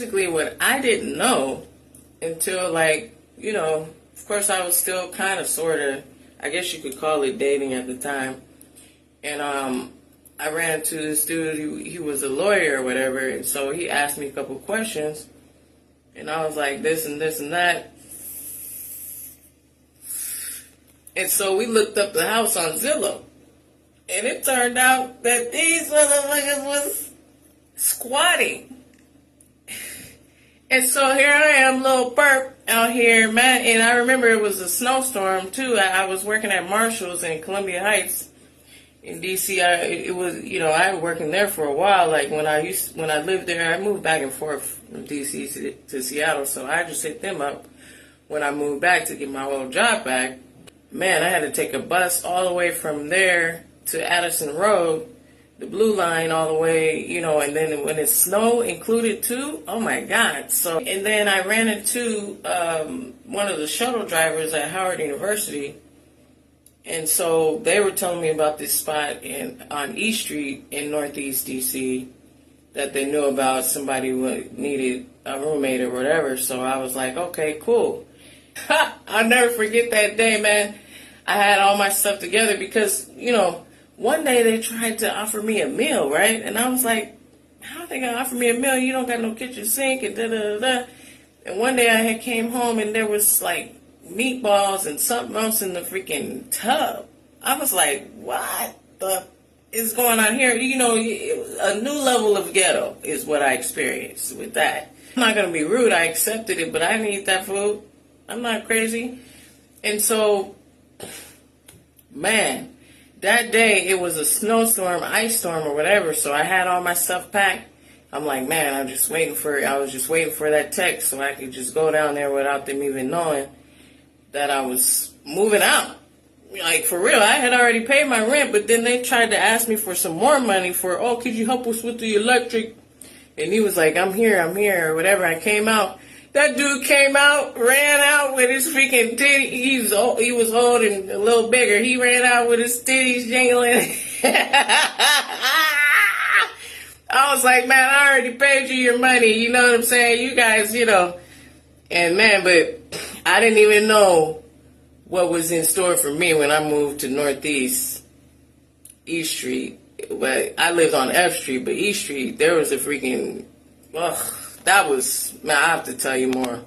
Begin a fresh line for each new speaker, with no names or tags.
basically what I didn't know until, like, you know, of course I was still kind of, sort of, I guess you could call it dating at the time. And I ran into this dude, he was a lawyer or whatever, and so he asked me a couple questions, and I was like, this and this and that. And so we looked up the house on Zillow, and it turned out that these motherfuckers was squatting. And so here I am, little perp out here, man, and I remember it was a snowstorm too. I was working at Marshall's in Columbia Heights in DC. It was, you know, I was working there for a while. Like when I lived there, I moved back and forth from DC to Seattle, so I just hit them up when I moved back to get my old job back. Man, I had to take a bus all the way from there to Addison Road, the Blue Line all the way, you know, and then when it's snow included too, oh my God. So, and then I ran into one of the shuttle drivers at Howard University, and so they were telling me about this spot on E Street in Northeast DC that they knew about. Somebody who needed a roommate or whatever, so I was like, okay, cool. I'll never forget that day, man. I had all my stuff together because, you know, one day they tried to offer me a meal, right? And I was like, how are they going to offer me a meal? You don't got no kitchen sink and da-da-da-da. And one day I had came home and there was like meatballs and something else in the freaking tub. I was like, what the is going on here? You know, a new level of ghetto is what I experienced with that. I'm not going to be rude. I accepted it, but I didn't eat that food. I'm not crazy. And so, man, that day it was a snowstorm, ice storm or whatever, so I had all my stuff packed. I'm like, man, I was just waiting for that text so I could just go down there without them even knowing that I was moving out. Like, for real, I had already paid my rent, but then they tried to ask me for some more money for, oh, could you help us with the electric? And he was like, I'm here, or whatever. I came out. That dude came out, ran out with his freaking titties. He was old and a little bigger. He ran out with his titties jingling. I was like, man, I already paid you your money. You know what I'm saying? You guys, you know. And man, but I didn't even know what was in store for me when I moved to Northeast East Street. But I lived on F Street, but East Street, there was a freaking, that was, man, I have to tell you more.